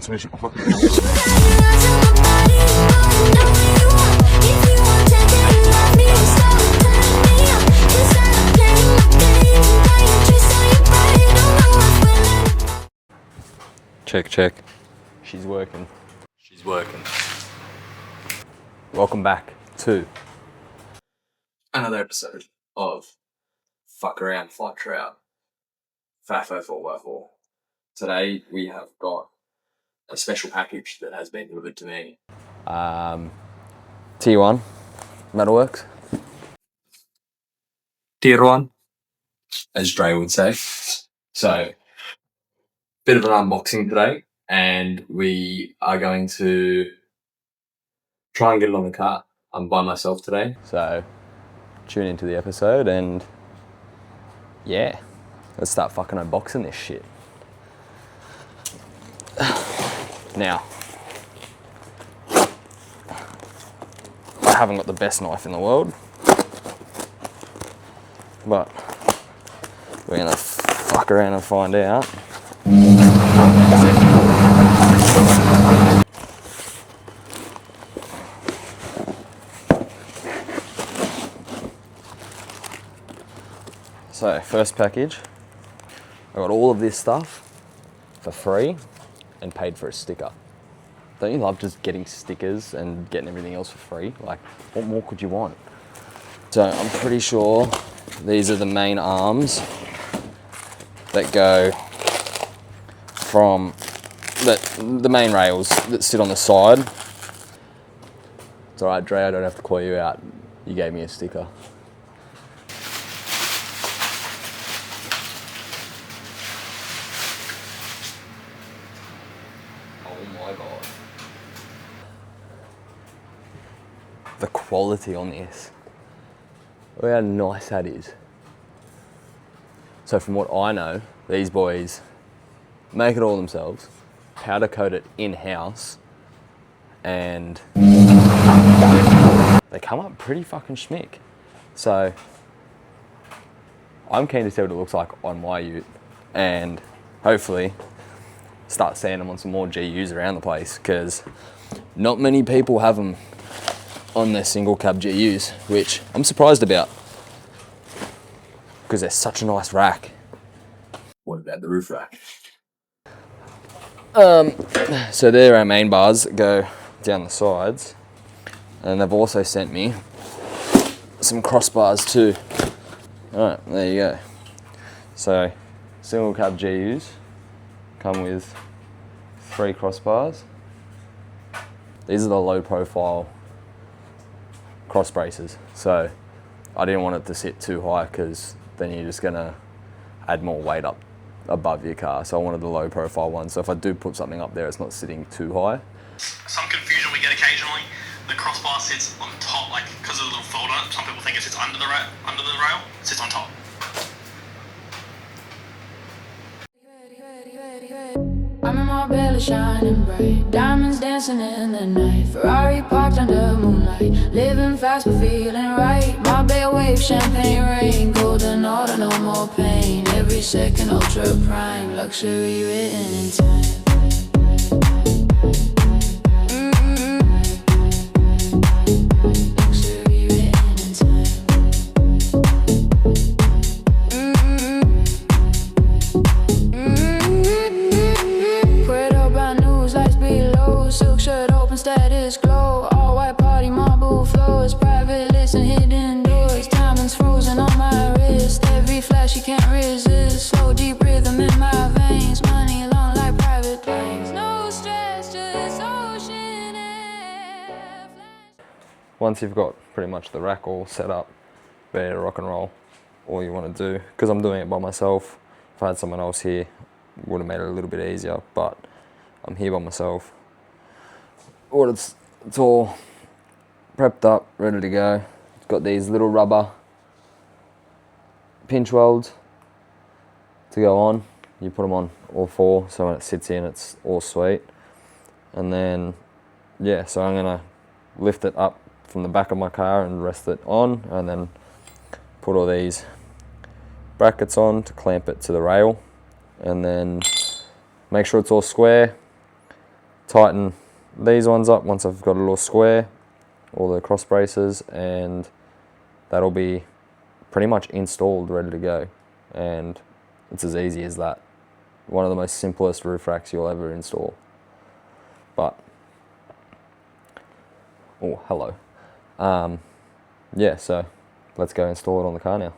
it's finishing my fucking. Check, check. She's working. She's working. Welcome back to another episode of Fuck Around, Fly Trout, FAFO 4x4. Today we have got a special package that has been delivered to me. TierOne Metalworks. TierOne, as Dre would say. So, bit of an unboxing today, and we are going to try and get it on the car. I'm by myself today. So, tune into the episode and yeah, let's start fucking unboxing this shit. Now, I haven't got the best knife in the world, but we're gonna fuck around and find out. So, first package, I got all of this stuff for free and paid for a sticker. Don't you love just getting stickers and getting everything else for free? Like, what more could you want? So I'm pretty sure these are the main arms that go from the main rails that sit on the side. It's alright, Dre, I don't have to call you out. You gave me a sticker. The quality on this. Look how nice that is. So from what I know, these boys make it all themselves, powder coat it in-house, and they come up pretty fucking schmick. So I'm keen to see what it looks like on my ute, and hopefully start seeing them on some more GUs around the place, because not many people have them on their single cab GUs, which I'm surprised about because they're such a nice rack. What about the roof rack? So they're our main bars that go down the sides, and they've also sent me some crossbars too. Alright, there you go. So single cab GUs come with 3 crossbars. These are the low profile cross braces, so I didn't want it to sit too high because then you're just gonna add more weight up above your car, so I wanted the low profile one, so if I do put something up there it's not sitting too high. Some confusion we get occasionally, the crossbar sits on top, like because of the little fold on it, some people think it sits under the rail, it sits on top. I'm in my belly shining bright, diamonds dancing in the night, Ferrari parked under moonlight, living fast but feeling right, my bed wave, champagne rain, golden order, no more pain, every second ultra prime, luxury written in time. Status glow, all white party marble floors, private list and hidden doors, diamonds frozen on my wrist, every flash you can't resist, slow deep rhythm in my veins, money long like private planes, no stress, just ocean air. Once you've got pretty much the rack all set up, ready to rock and roll, all you want to do, because I'm doing it by myself, if I had someone else here, it would have made it a little bit easier, but I'm here by myself. It's all prepped up, ready to go. It's got these little rubber pinch welds to go on. You put them on all 4, so when it sits in, it's all sweet. And then, yeah, so I'm gonna lift it up from the back of my car and rest it on, and then put all these brackets on to clamp it to the rail, and then make sure it's all square. tighten these ones up once I've got it all square, all the cross braces, and that'll be pretty much installed, ready to go. And it's as easy as that. One of the most simplest roof racks you'll ever install. But, oh, hello. Yeah, so let's go install it on the car now.